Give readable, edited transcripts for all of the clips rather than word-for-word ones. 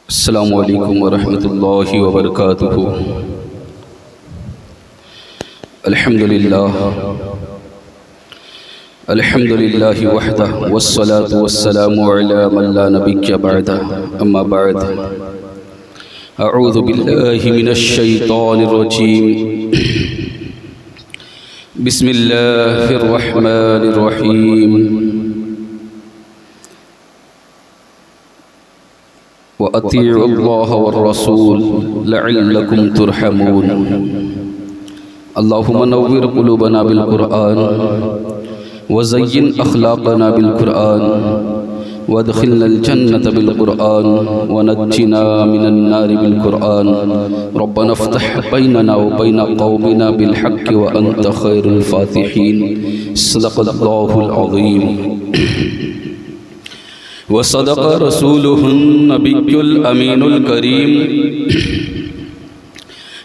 السلام علیکم ورحمۃ اللہ وبرکاتہ۔ الحمد للہ وحدہ والصلاة والسلام علی من لا نبی بعدہ، اما بعد، اعوذ باللہ من الشیطان الرجیم، بسم اللہ الرحمن الرحیم۔ وَأَطِيعُوا اللَّهَ وَالرَّسُولَ لَعَلَّكُمْ تُرْحَمُونَ۔ اللهم نور قلوبنا بالقرآن وزين أخلاقنا بالقرآن وادخلنا الجنة بالقرآن ونجنا من النار بالقرآن، ربنا افتح بيننا وبين قومنا بالحق وأنت خير الفاتحين، صدق الله العظيم وصدق رسوله النبي الأمين الكريم،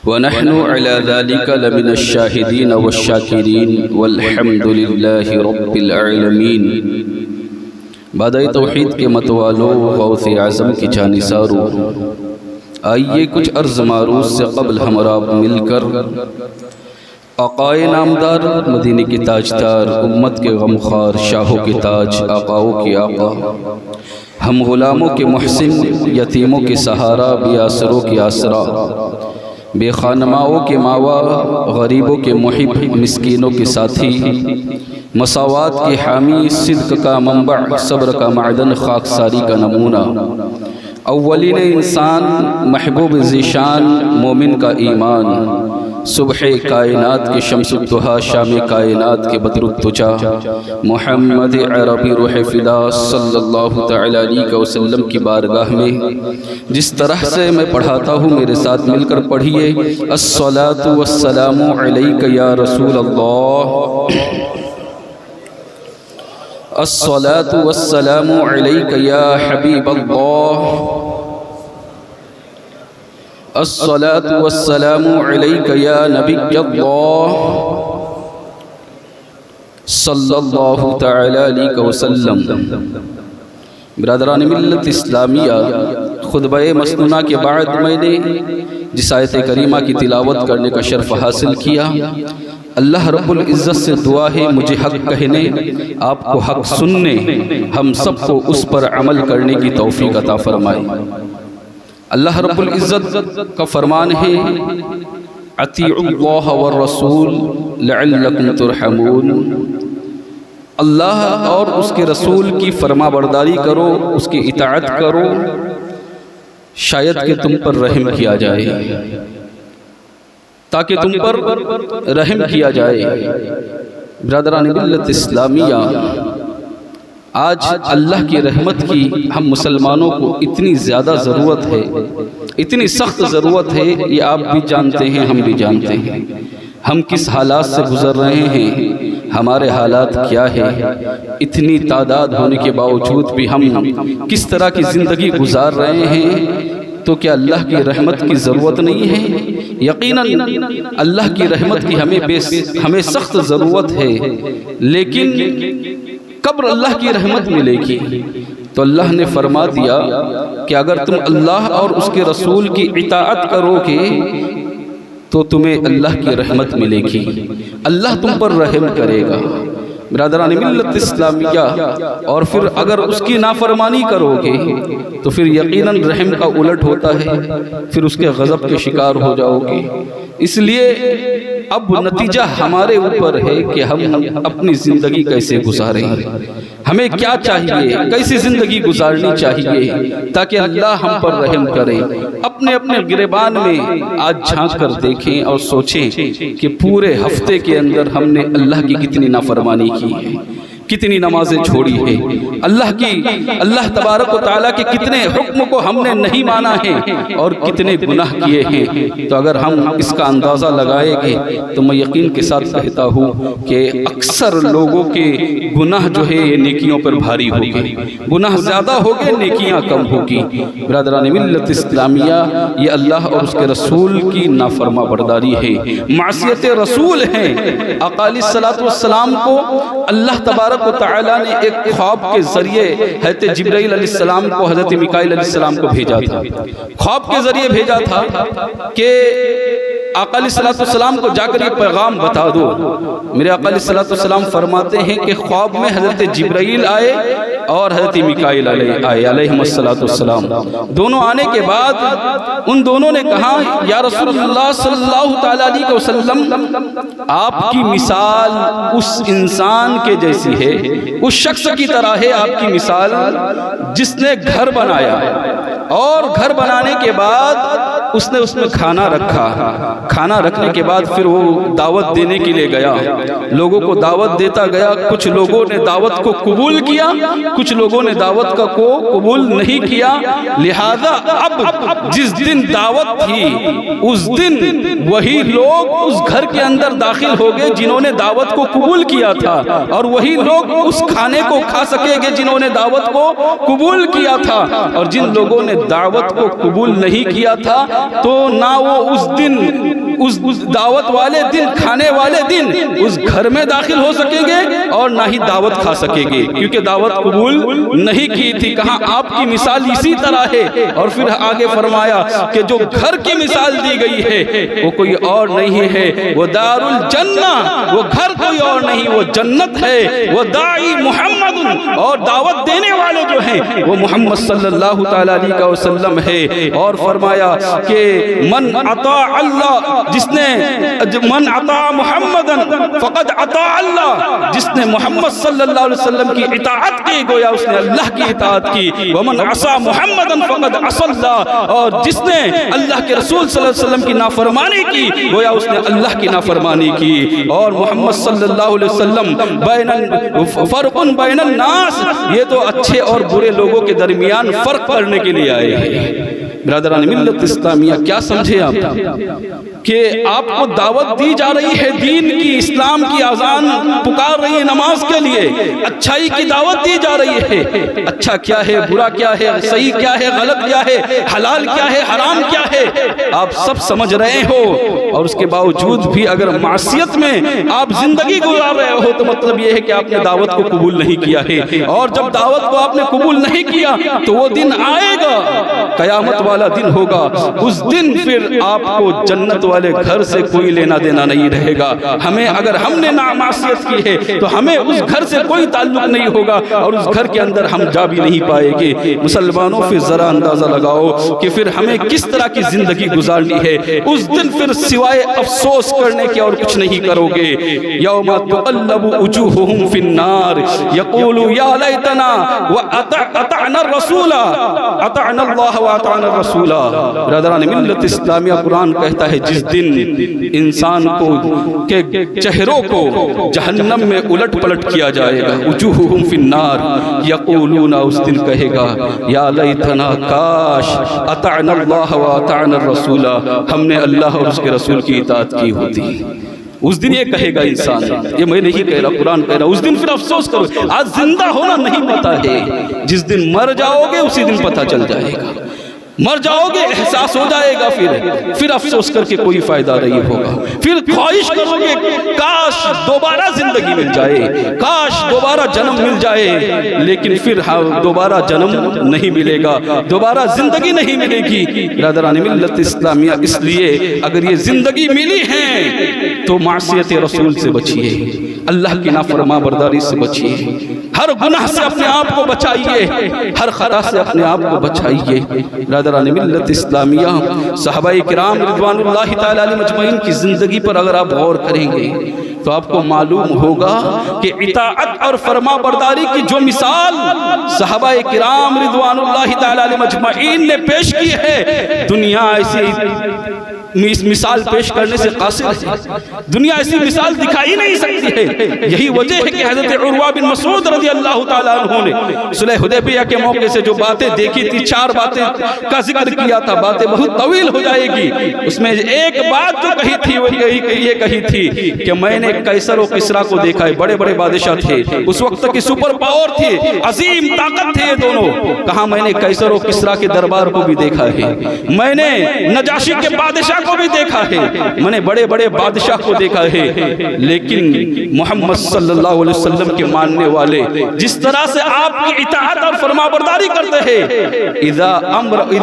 ونحن على ذلك لمن الشاهدين والشاكرين والحمد لله رب العالمين۔ بعد توحید کے متوالو غوث اعظم کی جانثارو، آئیے کچھ عرض معروض سے قبل ہمارا مل کر آقائے نامدار، مدینے کی تاجدار، امت کے غمخوار، شاہوں کے تاج، آقاؤں کے آقا، ہم غلاموں کے محسن، یتیموں کے سہارا، بے آسروں کے آسرا، بے خانماؤں کے ماوا، غریبوں کے محب، مسکینوں کے ساتھی، مساوات کے حامی، صدق کا منبع، صبر کا معدن، خاکساری کا نمونہ، اولین انسان، محبوب ذیشان، مومن کا ایمان، صبح کائنات کے شمس الضحیٰ، شام کائنات کے بدر الدجا، محمد عربی روح فدا صلی اللہ تعالی علیہ وسلم کی بارگاہ میں جس طرح سے میں پڑھاتا ہوں میرے ساتھ مل کر پڑھیے۔ الصلاۃ والسلام علیک یا رسول اللہ، الصلاۃ والسلام علیک یا حبیب اللہ، الصلاۃ والسلام علیک یا نبی اللہ صلی اللہ تعالی علیہ وسلم۔ برادران ملت اسلامیہ، خطبہ مسنونہ کے بعد میں نے جس آیت کریمہ کی تلاوت کرنے کا شرف حاصل کیا، اللہ رب العزت سے دعا ہے مجھے حق کہنے، آپ کو حق سننے، ہم سب کو اس پر عمل کرنے کی توفیق عطا فرمائے۔ اللہ رب العزت کا فرمان ہے، اطیعوا اللہ والرسول لعلکم ترحمون، اللہ اور اس کے رسول کی فرما برداری کرو، اس کی اطاعت کرو، شاید کہ تم پر رحم کیا جائے، تاکہ تم پر رحم کیا جائے۔ برادران ملت اسلامیہ، آج اللہ کی رحمت کی ہم مسلمانوں کو اتنی زیادہ ضرورت ہے، اتنی سخت ضرورت ہے، یہ آپ بھی جانتے ہیں، ہم بھی جانتے ہیں۔ ہم کس حالات سے گزر رہے ہیں، ہمارے حالات کیا ہے، اتنی تعداد ہونے کے باوجود بھی ہم کس طرح کی زندگی گزار رہے ہیں، تو کیا اللہ کی رحمت کی ضرورت نہیں ہے؟ یقیناً اللہ کی رحمت کی ہمیں سخت ضرورت ہے، لیکن کب اللہ کی رحمت ملے گی؟ تو اللہ نے فرما دیا کہ اگر تم اللہ اور اس کے رسول کی اطاعت کرو گے تو تمہیں اللہ کی رحمت ملے گی، اللہ تم پر رحم کرے گا۔ برادران ملت اسلامیہ، اور پھر اگر اس کی نافرمانی کرو گے تو پھر یقیناً رحم کا الٹ ہوتا ہے، پھر اس کے غضب کے شکار ہو جاؤ گے۔ اس لیے اب نتیجہ ہمارے اوپر ہے کہ ہم اپنی زندگی کیسے گزاریں، ہمیں کیا چاہیے، کیسی زندگی گزارنی چاہیے تاکہ اللہ ہم پر رحم کرے۔ اپنے اپنے گریبان میں آج جھانک کر دیکھیں اور سوچیں کہ پورے ہفتے کے اندر ہم نے اللہ کی کتنی نافرمانی کی ہے، کتنی نمازیں چھوڑی ہے، اللہ تبارک و تعالیٰ کے کتنے حکم کو ہم نے نہیں مانا ہے اور کتنے گناہ کیے ہیں۔ تو اگر ہم اس کا اندازہ لگائیں گے تو میں یقین کے ساتھ کہتا ہوں کہ اکثر لوگوں کے گناہ جو ہے یہ نیکیوں پر بھاری ہوگی، گناہ زیادہ ہوگے، نیکیاں کم ہوگی۔ برادران ملت اسلامیہ، یہ اللہ اور اس کے رسول کی نافرما برداری ہے، معصیت رسول ہے۔ آقا علیہ الصلوۃ والسلام کو اللہ تبارک تبارک و تعالیٰ نے ایک خواب کے ذریعے حضرت جبرائیل علیہ السلام کو حضرت میکائیل علیہ السلام کو بھیجا تھا. خواب کے ذریعے بھیجا تھا کہ آقا علیہ السلام کو جا کر یہ پیغام بتا دو. میرے آقا علیہ السلام فرماتے ہیں کہ خواب میں حضرت جبرائیل آئے اور حضرت میکائیل آئے علیہ السلام. دونوں آنے کے بعد ان دونوں نے کہا یا رسول اللہ صلی اللہ تعالیٰ علیہ وسلم آپ کی مثال اس انسان کے جیسی ہے, اس شخص کی طرح ہے آپ کی مثال جس نے گھر بنایا اور گھر بنانے کے بعد اس نے اس میں کھانا رکھا. کھانا رکھنے کے بعد پھر وہ دعوت دینے کے لیے گیا, لوگوں کو دعوت دیتا گیا. کچھ لوگوں نے دعوت کو قبول کیا, کچھ لوگوں نے دعوت کو قبول نہیں کیا. لہذا اب جس دن دعوت تھی اس دن وہی لوگ اس گھر کے اندر داخل ہو گئے جنہوں نے دعوت کو قبول کیا تھا, اور وہی لوگ اس کھانے کو کھا سکیں گے جنہوں نے دعوت کو قبول کیا تھا. اور جن لوگوں نے دعوت کو قبول نہیں کیا تھا تو نہ وہ اس دن اس دعوت والے دن کھانے والے دن اس گھر میں داخل ہو سکیں گے اور نہ ہی دعوت کھا سکیں گے, کیونکہ دعوت قبول نہیں کی تھی. کہاں آپ کی مثال اسی طرح ہے. اور پھر آگے فرمایا کہ جو گھر کی مثال دی گئی ہے وہ کوئی اور نہیں ہے, وہ دار الجنہ, وہ گھر کوئی اور نہیں, وہ جنت ہے. وہ داعی محمد, اور دعوت دینے والے جو ہیں وہ محمد صلی اللہ تعالی علیہ وسلم ہے. اور فرمایا کہ من اطاع اللہ, جس نے من اطاع محمدن فقد اطاع اللہ, جس نے محمد صلی اللہ علیہ وسلم کی اطاعت کی گویا اس نے اللہ کی اطاعت کی. ومن عصى محمدن فقد عصى اللہ, اور جس نے اللہ کے رسول صلی اللہ علیہ وسلم کی نافرمانی کی گویا اس نے اللہ کی نافرمانی کی. اور محمد صلی اللہ علیہ وسلم فرق بین الناس, یہ تو اچھے اور برے لوگوں کے درمیان فرق کرنے کے لیے آئے ہیں. برادران ملت اسلامیہ, کیا سمجھے آپ کہ آپ کو دعوت دی جا رہی ہے دین کی, اسلام کی اذان پکار رہی ہے نماز کے لیے, اچھائی کی دعوت دی جا رہی ہے. اچھا کیا ہے, برا کیا ہے, صحیح کیا ہے, غلط کیا ہے, حلال کیا ہے, حرام کیا ہے, آپ سب سمجھ رہے ہو. اور اس کے باوجود بھی اگر معصیت میں آپ زندگی گزار رہے ہو تو مطلب یہ ہے کہ آپ نے دعوت کو قبول نہیں کیا ہے. اور جب دعوت کو آپ نے قبول نہیں کیا تو وہ دن آئے گا, قیامت والا دن ہوگا. اس دن پھر آپ کو جنت والے گھر سے کوئی لینا دینا نہیں رہے گا. ہمیں اگر ہم نے معصیت کی ہے تو ہمیں اس گھر سے کوئی تعلق نہیں ہوگا اور اس گھر کے اندر ہم جا بھی نہیں پائیں گے. مسلمانوں پھر ذرا اندازہ لگاؤ کہ پھر ہمیں کس طرح کی زندگی گزارنی ہے. اس دن پھر سوائے افسوس کرنے کے اور کچھ نہیں کرو گے. یوم تقلب وجوہہم فی النار یقولوا یا لیتنا اطعنا الرسول اطعنا اللہ واطعنا الرسول. برادران ملت اسلامیہ, قرآن کہتا ہے جس دن انسان کو کے چہروں کو جہنم میں الٹ پلٹ کیا جائے گا, وجوہہم فی النار یقولون, اس دن کہے گا یا لیتنا, کاش اطعنا اللہ واطعنا الرسول, ہم نے اللہ اور اس کے رسول کی اطاعت کی ہوتی. اس دن یہ کہے گا انسان, یہ میں نہیں کہہ رہا, قرآن کہہ رہا. اس دن پھر افسوس کرو. آج زندہ ہونا نہیں پتا ہے, جس دن مر جاؤ گے اسی دن پتہ چل جائے گا. مر جاؤ گے احساس ہو جائے گا, پھر افسوس کر کے کوئی فائدہ نہیں ہوگا. پھر خواہش کرو گے کاش دوبارہ زندگی مل جائے, کاش دوبارہ جنم مل جائے, لیکن پھر دوبارہ جنم نہیں ملے گا, دوبارہ زندگی نہیں ملے گی. برادران ملت اسلامیہ, اس لیے اگر یہ زندگی ملی ہے تو معصیت رسول سے بچیے, اللہ کی نافرمان برداری سے بچیے, ہر گناہ سے اپنے آپ کو بچائیے, ہر خطا سے اپنے آپ کو بچائیے. برادران ملت اسلامیہ, صحابہ کرام رضوان اللہ تعالی علیہ مجمعین کی زندگی پر اگر آپ غور کریں گے تو آپ کو معلوم ہوگا کہ اطاعت اور فرما برداری کی جو مثال صحابہ کرام رضوان اللہ تعالی علیہ مجمعین نے پیش کی ہے, دنیا ایسی مثال پیش کرنے سے قاصر ہے. دنیا ایسی مثال دکھائی نہیں سکتی ہے. یہی وجہ ہے کہ حضرت عروہ بن مسعود رضی اللہ تعالیٰ عنہ نے صلح حدیبیہ کے موقع سے جو باتیں دیکھی تھی, 4 باتیں کا ذکر کیا تھا. باتیں بہت طویل ہو جائے گی. اس میں ایک بات جو کہی تھی وہ یہ کہی تھی کہ میں نے قیصر و کسریٰ کو دیکھا ہے, بڑے بڑے بادشاہ تھے, اس وقت کی سپر پاور تھی, عظیم طاقت تھے یہ دونوں. کہا میں نے قیصر و کسریٰ کے دربار کو بھی دیکھا ہے, میں نے نجاشی کے بادشاہ بادشاہ کو بھی دیکھا ہے، میں نے بڑے بڑے بادشاہ کو دیکھا ہے، لیکن محمد صلی اللہ علیہ وسلم کے ماننے والے جس طرح سے آپ کی اطاعت اور فرمانبرداری کرتے ہیں، اذا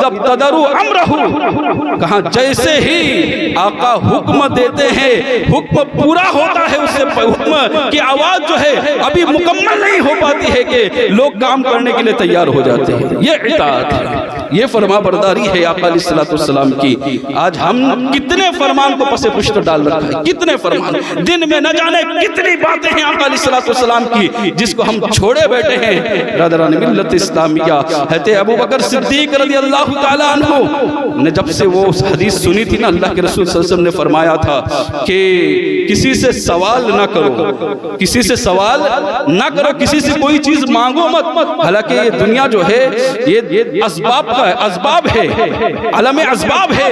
ابتدروا امرہ، کہاں جیسے ہی آقا حکم دیتے ہیں حکم پورا ہوتا ہے، اس سے حکم کی آواز جو ہے ابھی مکمل نہیں ہو پاتی ہے کہ لوگ کام کرنے کے لیے تیار ہو جاتے ہیں۔ یہ اطاعت ہے، یہ فرمانبرداری ہے آقا علیہ السلام کی۔ آج ہم کتنے فرمان کو پس پشت ڈال رکھا ہے، کتنے فرمان، دن میں نہ جانے کتنی باتیں ہیں آقا علیہ السلام کی جس کو ہم چھوڑے بیٹھے ہیں۔ برادران ملت اسلامیہ، حضرت ابو بکر صدیق رضی اللہ تعالیٰ عنہ نے جب سے وہ حدیث سنی تھی نا، اللہ کے رسول صلی اللہ علیہ وسلم نے فرمایا تھا کہ کسی سے سوال نہ کرو، کسی سے سوال نہ کرو، کسی سے کوئی چیز مانگو مت، حالانکہ یہ دنیا جو ہے یہ اسباب کا ہے، اسباب ہے، عالم اسباب ہے،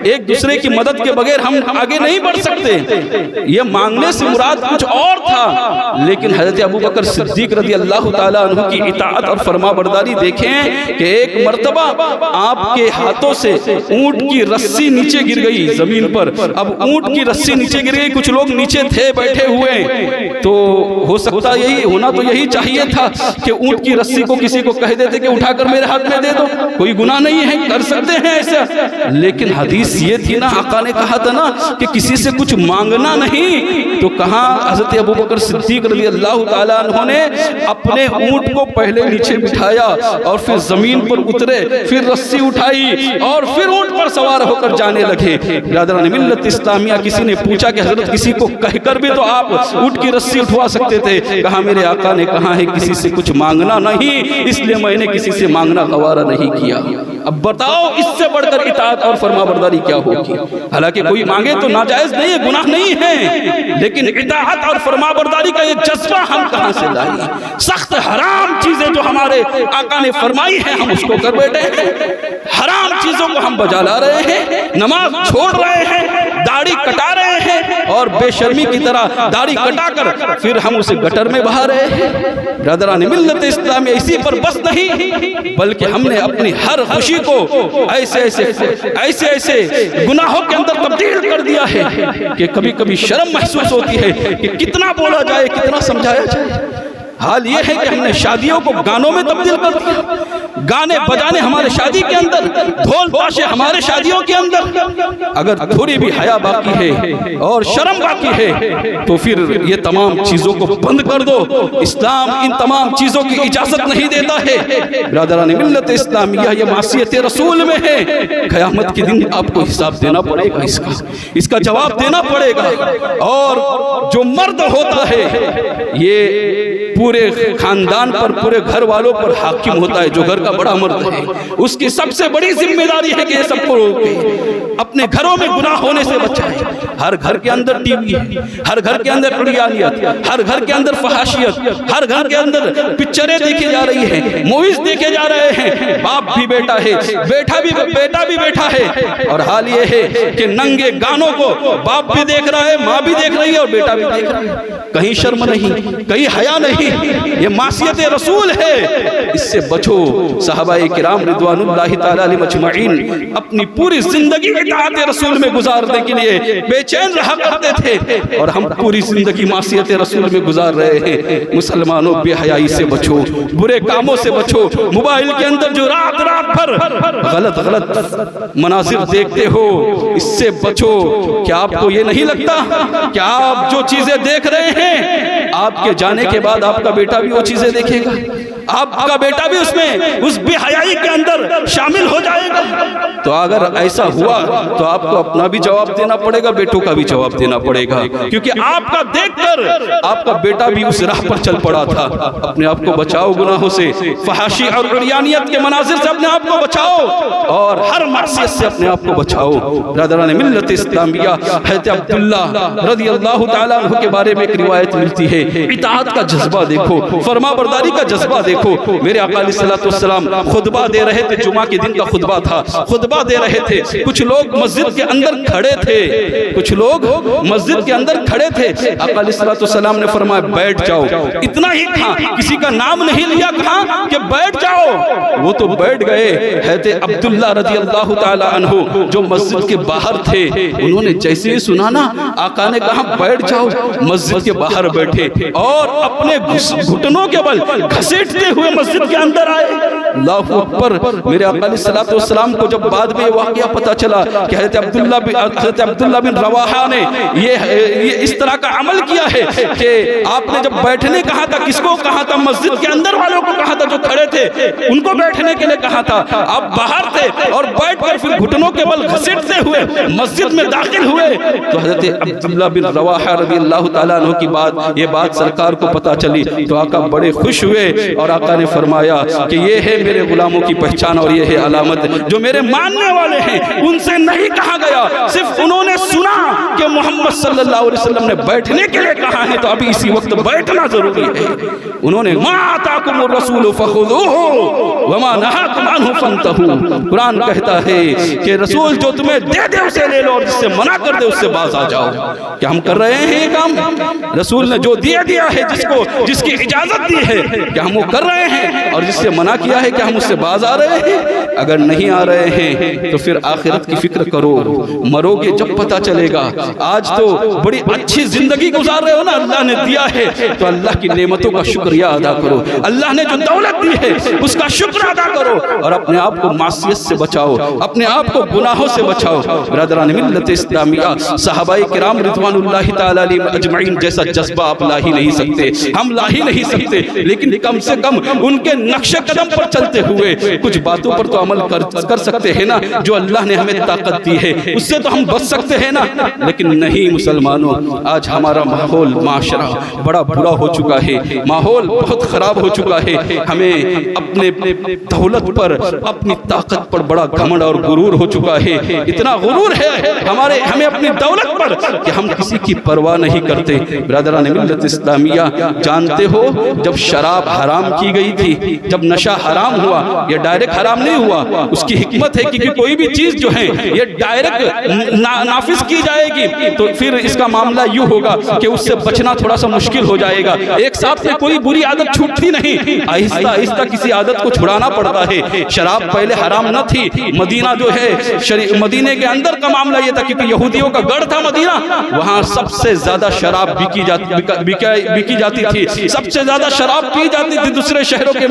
ایک دوسرے کی مدد کے بغیر ہم آگے نہیں بڑھ سکتے۔ یہ مانگنے سے مراد کچھ اور تھا، لیکن حضرت ابو بکر صدیق رضی اللہ تعالیٰ عنہ کی اطاعت اور فرمانبرداری دیکھیں کہ ایک مرتبہ آپ کے ہاتھوں سے اونٹ کی رسی نیچے گر گئی زمین پر۔ اب اونٹ کی رسی نیچے گر گئی، کچھ لوگ نیچے تھے بیٹھے ہوئے، تو ہو سکتا یہی ہونا تو یہی چاہیے تھا کہ اونٹ کی رسی کو کسی کو کہہ دیتے کہ اٹھا کر میرے ہاتھ میں دے دو، کوئی گناہ نہیں ہے، کر سکتے ہیں ایسا۔ لیکن حدیث یہ تھی نا، آقا نے کہا تھا نا کہ کسی سے کچھ مانگنا نہیں، تو کہاں حضرت ابو بکر صدیق رضی اللہ تعالیٰ عنہ نے اپنے اونٹ کو پہلے نیچے بٹھایا اور پھر زمین پر اترے، پھر رسی اٹھائی اور پھر اونٹ پر سوار ہو کر جانے لگے۔ برادران ملت اسلامیہ، کسی نے پوچھا کہ حضرت کسی کو کہہ کر بھی تو آپ اونٹ کی رسی اٹھوا سکتے تھے، کہا میرے آقا نے کہا ہے کسی سے کچھ مانگنا نہیں، اس لیے میں نے کسی سے مانگنا گوارا نہیں کیا۔ اب بتاؤ اس سے بڑھ کر اطاعت اور فرمانبرداری کیا ہوگی؟ حالانکہ کوئی مانگے تو ناجائز نہیں ہے، گناہ نہیں ہے، لیکن اطاعت اور فرمانبرداری کا یہ جذبہ ہم کہاں سے لائیں؟ سخت حرام چیزیں جو ہمارے آقا نے فرمائی ہیں ہم اس کو کر بیٹھے ہیں، حرام چیزوں کو ہم بجا لا رہے ہیں، نماز چھوڑ رہے ہیں، داڑھی کٹا رہے ہیں اور بے شرمی کی طرح داڑھی کٹا کر پھر ہم اسے گٹر میں بہا رہے ہیں۔ برادران ملت اسلامیہ، اسی پر بس نہیں بلکہ ہم نے اپنی ہر خوشی کو ایسے گناہوں کے اندر تبدیل کر دیا ہے کہ کبھی کبھی شرم محسوس ہوتی ہے کہ کتنا بولا جائے، کتنا سمجھایا جائے۔ حال یہ ہے کہ ہم نے شادیوں کو گانوں میں تبدیل کر دیا، گانے بجانے ہمارے شادی کے اندر، ڈھول تاشے ہمارے شادیوں کے اندر۔ اگر تھوڑی بھی حیا باقی ہے اور شرم باقی ہے تو پھر یہ تمام چیزوں کو بند کر دو، اسلام ان تمام چیزوں کی اجازت نہیں دیتا ہے۔ برادران ملت اسلامیہ، یہ معصیت رسول میں ہے، قیامت کے دن آپ کو حساب دینا پڑے گا، اس کا جواب دینا پڑے گا۔ اور جو مرد ہوتا ہے یہ پورے خاندان پر، پورے گھر والوں پر حاکم ہوتا ہے، جو گھر کا بڑا مرد ہے اس کی سب سے بڑی ذمہ داری ہے کہ یہ سب کو روکے، اپنے گھروں میں گناہ ہونے سے بچائے۔ ہر گھر کے اندر ٹی وی ہے، ہر گھر کے اندر عریانیت، ہر گھر کے اندر فحاشیت، ہر گھر کے اندر پکچریں دیکھی جا رہی ہیں، موویز دیکھے جا رہے ہیں، باپ بھی بیٹا ہے، بیٹا بھی بیٹا ہے، اور حال یہ ہے کہ ننگے گانوں کو باپ بھی دیکھ رہا ہے، ماں بھی دیکھ رہی ہے اور بیٹا بھی دیکھ رہا ہے۔ کہیں شرم نہیں، کہیں حیا نہیں، یہ معصیت رسول ہے، اس سے بچو۔ صحابہ کرام رضوان اللہ تعالی علیہ مجمعین اپنی پوری زندگی اطاعت رسول میں گزارنے کے لیے بے چین رہا کرتے تھے، اور ہم پوری زندگی معصیت رسول میں گزار رہے ہیں۔ مسلمانوں، بے حیائی سے بچو، برے کاموں سے بچو۔ موبائل کے اندر جو رات بھر غلط مناظر دیکھتے ہو، اس سے بچو۔ کیا آپ کو یہ نہیں لگتا کہ آپ جو چیزیں دیکھ رہے ہیں، آپ کے جانے کے بعد آپ کا بیٹا بھی وہ چیزیں دیکھے گا، آپ کا بیٹا بھی اس میں اس بے حیائی کے اندر شامل ہو جائے گا؟ تو اگر ایسا ہوا تو آپ کو اپنا بھی جواب دینا پڑے گا، بیٹوں کا بھی جواب دینا پڑے گا، کیونکہ آپ کا دیکھ کر آپ کا بیٹا بھی اس راہ پر چل پڑا تھا۔ اپنے آپ کو بچاؤ گناہوں سے، فحاشی اور عریانیت کے مناظر سے اپنے آپ کو بچاؤ، اور ہر معصیت سے اپنے آپ کو بچاؤ۔ برادران ملت اسلامیہ، حضرت عبداللہ رضی اللہ تعالیٰ عنہ کے بارے میں ایک روایت ملتی ہے، اطاعت کا جذبہ دیکھو، فرما برداری کا جذبہ دیکھو۔ میرے آقا علیہ السلام خطبہ دے رہے تھے، جمعہ کے دن کا خطبہ تھا، خطبہ دے رہے تھے، کچھ لوگ مسجد کے اندر کھڑے تھے، کچھ لوگ مسجد کے اندر کھڑے تھے، آقا علیہ السلام نے فرمایا بیٹھ جاؤ، اتنا ہی کہا، کسی کا نام نہیں لیا، کہا کہ بیٹھ جاؤ، وہ تو بیٹھ گئے۔ حضرت عبداللہ رضی اللہ تعالی عنہ جو مسجد کے باہر تھے، انہوں نے جیسے ہی سنا نا آقا نے کہا بیٹھ جاؤ، مسجد کے باہر بیٹھے اور اپنے گھٹنوں کے بل گھسیٹتے ہوئے مسجد کے اندر آئے۔ اللہ اکبر۔ میرے آقا علیہ السلام کو جب بعد میں یہ واقعہ پتا چلا کہ حضرت عبداللہ بن رواحہ نے یہ اس طرح کا عمل کیا ہے کہ آپ نے جب بیٹھنے کہا تھا، کس کو کہا تھا؟ مسجد کے اندر والوں کو کہا تھا، جو کھڑے تھے ان کو بیٹھنے کے لیے کہا تھا، آپ باہر تھے اور بیٹھ کر پھر گھٹنوں کے بل گھسیٹتے ہوئے مسجد میں داخل ہوئے۔ تو حضرت عبداللہ بن رواحہ رضی اللہ تعالیٰ عنہ کی یہ بات سرکار کو پتا چلی تو آقا بڑے خوش ہوئے اور آقا نے فرمایا کہ یہ ہے میرے غلاموں کی پہچان اور یہ ہے علامت، جو میرے ماننے والے ہیں ان سے نہیں کہا گیا، صرف انہوں نے سنا کہ محمد صلی اللہ علیہ وسلم نے بیٹھنے کے لیے کہا ہے تو ابھی اسی وقت بیٹھنا ضروری ہے۔ انہوں نے ما آتاکم الرسول فخذوہ وما نہاکم عنہ فانتہوا۔ قرآن کہتا ہے کہ رسول جو تمہیں دے دے اسے لے لو اور جس سے منع کر دے اس سے باز آ جاؤ۔ کیا ہم کر رہے ہیں یہ کام؟ رسول نے جو دیا ہے جس کی اجازت دی ہے کہ ہم وہ کر رہے ہیں، اور جس سے منع کیا ہے کہ ہم اس سے باز آ رہے ہیں؟ اگر نہیں آ رہے ہیں تو پھر آخرت کی فکر کرو، مرو گے جب پتا چلے گا۔ آج تو بڑی اچھی زندگی گزار رہے ہو نا، اللہ نے دیا ہے تو اللہ کی نعمتوں کا شکریہ ادا کرو، اللہ نے جو دولت دی ہے اس کا شکر ادا کرو اور اپنے آپ کو معصیت سے بچاؤ، اپنے آپ کو گناہوں سے بچاؤ۔ برادران ملت اسلامیہ، صحابہ کرام رضوان اللہ تعالی علیہم اجمعین جیسا جذبہ آپ لا ہی نہیں سکتے، ہم لا ہی نہیں سکتے، لیکن کم سے کم ان کے نقش قدم پر چلتے ہوئے کچھ باتوں پر تو عمل کر سکتے ہیں نا، جو اللہ نے ہمیں طاقت دی ہے اس سے تو ہم بچ سکتے ہیں نا۔ لیکن نہیں مسلمانوں، آج ہمارا ماحول معاشرہ بڑا برا ہو چکا ہے، ماحول بہت خراب ہو چکا ہے، ہمیں اپنے دولت پر، اپنی طاقت پر بڑا گھمنڈ اور غرور ہو چکا ہے، اتنا غرور ہے ہمیں اپنی دولت پر کہ ہم کسی کی پرواہ نہیں کرتے۔ برادران ملت اسلامیہ، جانتے ہو جب شراب حرام کی گئی تھی، جب نشہ حرام ہوا، یہ ڈائریکٹ حرام نہیں ہوا، اس کی حکمت ہے کہ کوئی بھی چیز جو ہے یہ ڈائریکٹ نافذ کی جائے گی تو پھر اس کا معاملہ یوں ہوگا کہ اس سے بچنا تھوڑا سا مشکل ہو جائے گا۔ ایک ساتھ میں کوئی بری عادت چھوٹتی نہیں، آہستہ آہستہ کسی عادت کو چھڑانا پڑتا ہے۔ شراب پہلے حرام نہ تھی، مدینہ جو ہے مدینے کے اندر کا معاملہ یہ تھا کیونکہ یہودیوں کا گڑھ تھا مدینہ، وہاں سب سے زیادہ شراب بکی جاتی تھی، سب سے زیادہ شراب پی جاتی تھی دوسرے شہروں کے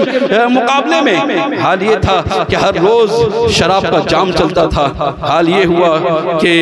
مقابلے میں۔ حال یہ تھا کہ ہر روز شراب کا جام چلتا تھا۔ حال یہ ہوا کہ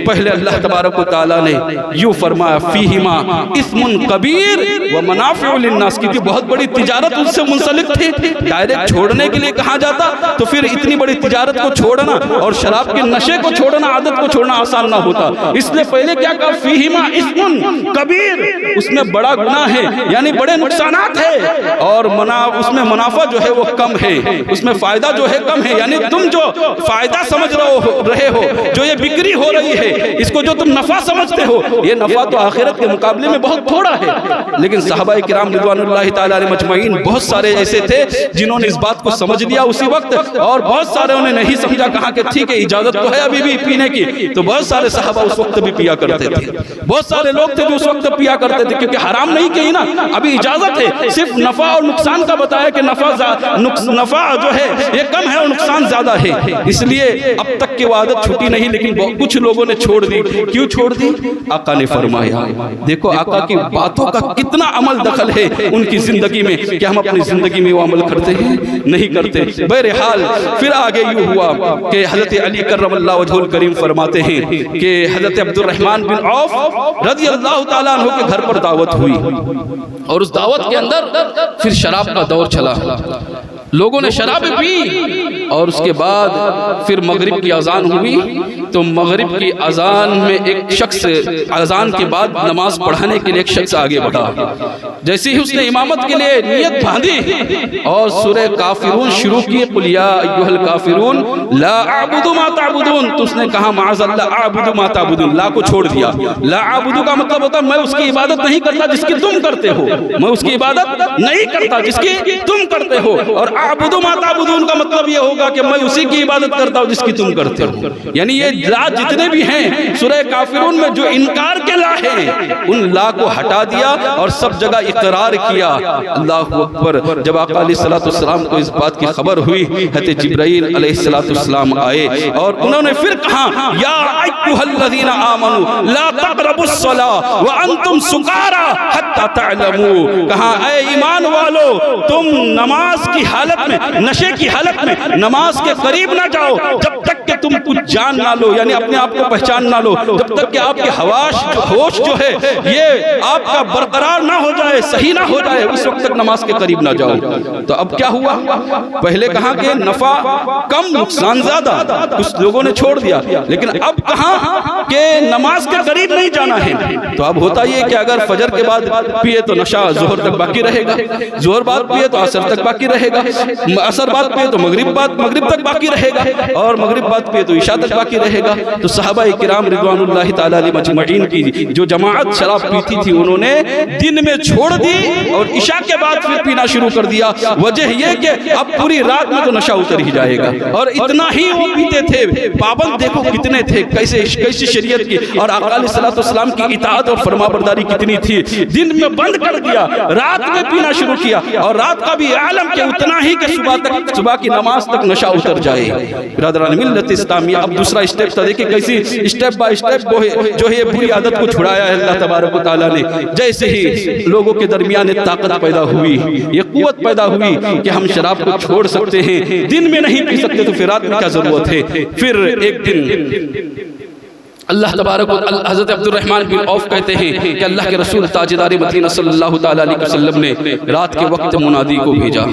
پہلے اللہ تبارک و تعالیٰ نے یوں فرمایا فیہما اسم کبیر ومنافع للناس، کیونکہ بہت بڑی تجارت ان سے منسلک تھی، ڈائریکٹ چھوڑنے کے لیے کہا جاتا تو پھر اتنی بڑی تجارت کو چھوڑنا اور شراب کے نشے کو چھوڑنا، عادت کو چھوڑنا آسان نہ ہوتا، اس لیے پہلے کیا کہا فیہما اسم کبیر، اس میں بڑا گناہ ہے یعنی بڑے نقصانات ہیں، اور اس میں منافع جو ہے وہ کم ہے، اس میں فائدہ جو ہے کم ہے، یعنی تم جو فائدہ سمجھ رہے ہو، جو یہ بکری ہو رہی ہے، اس کو جو تم نفع سمجھتے ہو، یہ نفع تو آخرت کے مقابلے میں بہت تھوڑا ہے۔ لیکن صحابہ کرام رضوان اللہ تعالی علیہم اجمعین بہت سارے ایسے تھے جنہوں نے اس بات کو سمجھ لیا اسی وقت، اور بہت سارے انہیں نہیں سمجھا، کہا کہ ٹھیک ہے اجازت تو ہے ابھی بھی پینے کی، تو بہت سارے صحابہ اس وقت بھی پیا کرتے تھے، بہت سارے لوگ تھے جو اس وقت پیا کرتے تھے، کیونکہ حرام نہیں کہی نا، ابھی اجازت ہے، صرف نفع اور نقصان کا بتایا کہ نفع جو ہے یہ کم ہے اور نقصان زیادہ ہے، اس لیے اب تک کی وہ عادت چھوٹی نہیں، لیکن کچھ لوگوں نے چھوڑ دی۔ کیوں چھوڑ دی؟ آقا نے فرمایا، دیکھو آقا کی باتوں کا کتنا عمل دخل ہے ان کی زندگی میں کہ ہم اپنی زندگی میں وہ عمل کرتے ہیں نہیں کرتے۔ بہرحال پھر آگے یوں ہوا کہ حضرت علی کرم اللہ وجہہ الکریم فرماتے ہیں کہ حضرت عبد الرحمن بن عوف رضی اللہ تعالیٰ عنہ کے گھر پر دعوت ہوئی، اور اس دعوت کے اندر پھر شراب کا دور چلا، لوگوں نے شراب پی، اور اس کے بعد پھر مغرب کی اذان ہوئی تو مغرب کی اذان میں ایک شخص اذان کے بعد نماز پڑھانے کے لیے ایک شخص آگے بڑھا، جیسے ہی اس نے امامت کے لیے نیت باندھی اور سورہ کافرون شروع کی، قل یا ایھا الکافرون لا اعبد ما تعبدون، تو اس نے کہا معاذ اللہ اعبد ما تعبدون، لا کو چھوڑ دیا۔ لا اعبد کا مطلب ہوتا ہے میں اس کی عبادت نہیں کرتا جس کی تم کرتے ہو، میں اس کی عبادت نہیں کرتا جس کی تم کرتے ہو، اور اعبد ما تعبدون کا مطلب یہ ہوگا کہ میں اسی کی عبادت کرتا ہوں جس کی تم کرتے ہو. یعنی یہ لا جتنے بھی ہیں سورہ کافرون میں جو انکار کے لا ہیں ان لا کو ہٹا دیا اور سب جگہ اقرار کیا. اللہ اکبر. جب آقا علیہ السلام کو اس بات کی خبر ہوئی حضرت جبرائیل علیہ السلام آئے اور انہوں نے پھر کہا یا ایھا الذین آمنوا لا تقربوا الصلاۃ وانتم سکارى حتى تعلموا. کہا اے ایمان والو تم نماز کی حالت میں نشے کی حالت میں نماز کے قریب نہ جاؤ جب تک کہ تم کچھ جان نہ لو، یعنی اپنے آپ کو پہچان نہ لو، جب تک کہ آپ کے ہوش جو ہے یہ آپ کا برقرار نہ ہو جائے، صحیح نہ ہو جائے، اس وقت تک نماز کے قریب نہ جاؤ. تو اب کیا ہوا؟ پہلے کہا کہ نفع کم نقصان زیادہ، کچھ لوگوں نے چھوڑ دیا، لیکن اب کہا کہ نماز کے قریب نہیں جانا ہے. تو اب ہوتا یہ کہ اگر فجر کے بعد پیے تو نشہ ظہر تک باقی رہے گا، ظہر بعد پیے تو عصر تک باقی رہے گا، عصر بعد پیے تو مغرب تک باقی رہے گا، اور مغرب بعد پیے تو عشاء تک باقی رہے گا. تو صحابہ کرام رضوان اللہ تعالی علیہ مجمعین کی جو جماعت شراب پیتی تھی انہوں نے دن میں چھوڑ دی اور عشاء کے بعد پھر پینا شروع کر دیا. وجہ یہ کہ اب پوری رات میں تو نشہ اتر ہی جائے گا، اور اتنا ہی وہ پیتے تھے. پابند دیکھو کتنے تھے، کیسی شریعت کی اور آقا علیہ السلام کی اطاعت اور فرما برداری کتنی تھی. دن میں بند کر دیا، رات میں پینا شروع کیا، اور رات کا بھی عالم کہ اتنا ہی کہ صبح کی نماز تک نشہ اتر جائے. برادران ملت اسلامیہ اب دوسرا اسٹیپ تھا. دیکھیں کیسی اسٹیپ بائی اسٹیپ جو ہے بری عادت کو چھڑایا ہے اللہ تبارک و تعالیٰ نے. جیسے ہی لوگوں کے درمیان طاقت پیدا ہوئی، یہ قوت پیدا ہوئی کہ ہم شراب کو چھوڑ سکتے ہیں، دن میں نہیں پی سکتے تو پھر رات میں کیا ضرورت ہے. پھر ایک دن اللہ تبارک و حضرت عبد الرحمن بن عوف کہتے ہیں کہ اللہ کے رسول تاجدار مدینہ صلی اللہ تعالیٰ علیہ وسلم نے رات کے وقت منادی کو بھیجا.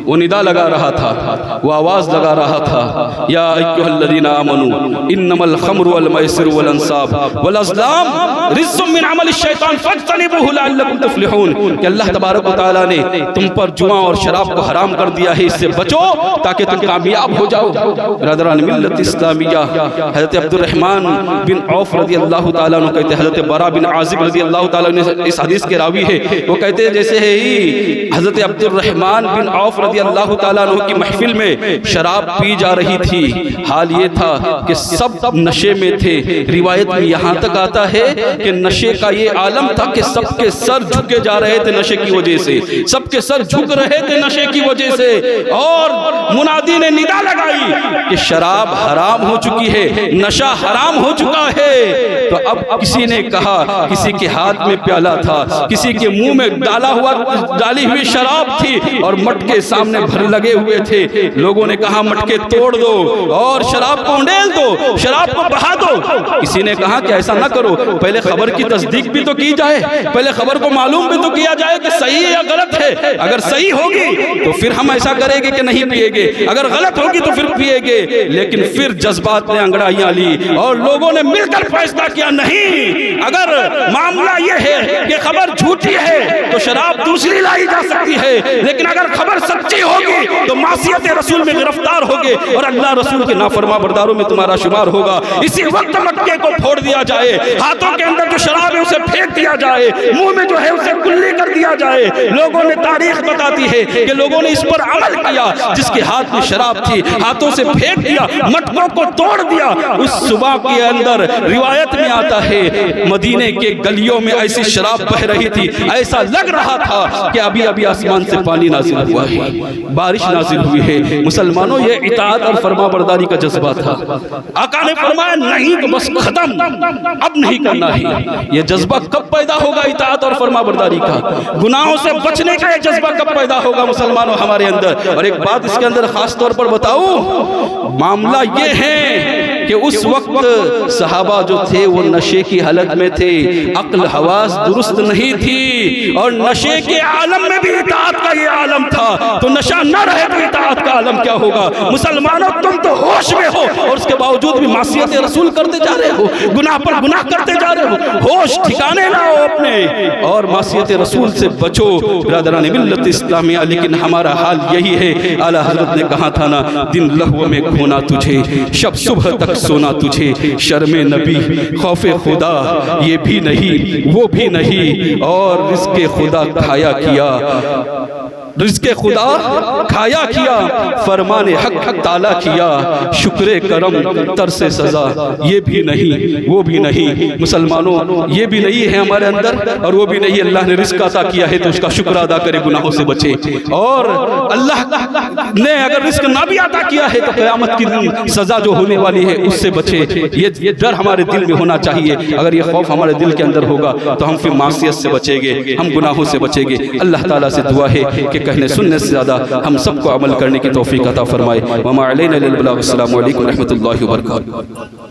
وہ ندا لگا رہا تھا، وہ آواز لگا رہا تھا یا ایھا الذین آمنوا انما الخمر والمیسر والانصاب والازلام رجس من عمل الشیطان فاجتنبوہ لعلکم تفلحون. کہ اللہ تبارک و تعالیٰ نے تم پر جوا اور شراب کو حرام کر دیا ہے، اس سے بچو تاکہ تم کامیاب ہو جاؤ. برادران ملت اسلامیہ حضرت عبد الرحمن بن عوف رضی اللہ تعالیٰ عنہ کہتے ہیں، حضرت برا بن عازب رضی اللہ تعالیٰ عنہ اس حدیث کے راوی ہے، وہ کہتے ہیں جیسے ہی حضرت عبد الرحمن بن عوف رضی اللہ تعالیٰ عنہ کی محفل میں شراب پی جا رہی تھی، حال یہ تھا کہ سب نشے میں تھے. روایت میں یہاں تک آتا ہے کہ نشے کا یہ عالم تھا کہ سب کے سر جھکے جا رہے تھے نشے کی وجہ سے، سب کے سر جھک رہے تھے نشے کی وجہ سے. اور منادی نے ندا لگائی کہ شراب حرام ہو چکی ہے، نشہ حرام ہو چکا ہے. تو اب کسی نے کہا، کسی کے ہاتھ میں پیالہ تھا، کسی کے منہ میں ڈالی ہوئی شراب تھی اور مٹکے سامنے بھر لگے ہوئے تھے. لوگوں نے کہا مٹکے توڑ دو اور شراب کو انڈیل دو، شراب کو بہا دو. کسی نے کہا کہ ایسا نہ کرو، پہلے خبر کی تصدیق بھی تو کی جائے، پہلے خبر کو معلوم بھی تو کیا جائے کہ صحیح یا غلط ہے. اگر صحیح ہوگی تو پھر ہم ایسا کریں گے کہ نہیں پیے گے، اگر غلط ہوگی تو پھر پیے گے. لیکن پھر جذبات نے انگڑائیاں لی اور لوگوں نے مل کر فیصلہ کیا نہیں، اگر معاملہ یہ ہے کہ خبر جھوٹی ہے تو شراب دوسری لائی جا سکتی ہے، لیکن اگر خبر سچی ہوگی تو معصیت رسول میں گرفتار ہوگے اور اللہ رسول کے نافرما برداروں میں تمہارا شمار ہوگا. اسی وقت مٹکے کو پھوڑ دیا جائے، ہاتھوں کے اندر جو شراب ہے اسے پھینک دیا جائے، منہ میں جو ہے اسے کلی کر دیا جائے. لوگوں نے تاریخ بتاتی ہے کہ لوگوں نے اس پر عمل کیا، جس کے ہاتھ میں شراب تھی ہاتھوں سے پھینک دیا، مٹکوں کو توڑ دیا. اس صبح کے اندر روایت میں آتا ہے مدینے کے گلیوں میں ایسی شراب بہ رہی تھی، ایسا لگ رہا تھا کہ ابھی ابھی آسمان سے پانی نازل ہوا ہے، بارش نازل ہوئی ہے. مسلمانوں یہ اطاعت اور فرما برداری کا جذبہ تھا. آقا نے فرمایا نہیں تو بس ختم، اب نہیں کرنا ہے. یہ جذبہ کب پیدا ہوگا اطاعت اور فرما برداری کا؟ گناہوں سے بچنے کا یہ جذبہ کب پیدا ہوگا مسلمانوں ہمارے اندر؟ اور ایک بات اس کے اندر خاص طور پر بتاؤں، معاملہ یہ ہے کہ اس وقت صحابہ جو تھے وہ نشے کی حالت میں تھے، عقل حواس درست نہیں تھی، اور نشے کے عالم میں بھی اطاعت کا یہ عالم تھا. تو نشہ نہ رہے تو اطاعت کا عالم کیا ہوگا؟ مسلمانوں تم تو ہوش میں ہو اور اس کے باوجود بھی معصیت رسول کرتے جا رہے ہو، گناہ پر گناہ کرتے جا رہے ہو. ہوش ٹھکانے لاؤ اپنے اور معصیت رسول سے بچو. برادران ملت اسلامیہ لیکن ہمارا حال یہی ہے. اعلیٰ حضرت نے کہا تھا نا، دن لہو میں کھونا تجھے، شب صبح تک سونا تجھے، شرم نبی خوف خدا یہ بھی نہیں وہ بھی نہیں، اور رزق خدا کھایا کیا. رزق خدا کھایا کیا، فرمان حق تعالیٰ کیا، شکر کرم ترس سزا یہ بھی نہیں وہ بھی نہیں۔ مسلمانوں یہ بھی نہیں ہے ہمارے اندر اور وہ بھی نہیں، اللہ نے رزق عطا کیا ہے تو اس کا شکر ادا کرے، گناہوں سے بچے، اور اللہ نے اگر رزق نہ بھی عطا کیا ہے تو قیامت کی دن سزا جو ہونے والی ہے اس سے بچے۔ یہ ڈر ہمارے دل میں ہونا چاہیے، اگر یہ خوف ہمارے دل کے اندر ہوگا تو ہم پھر معصیت سے بچیں گے، ہم گناہوں سے بچیں گے۔ اللہ تعالیٰ سے دعا ہے کہ کہنے سننے سے زیادہ ہم سب کو عمل کرنے کی توفیق عطا فرمائے۔ وما علینا الا البلاغ۔ السلام علیکم ورحمۃ اللہ وبرکاتہ۔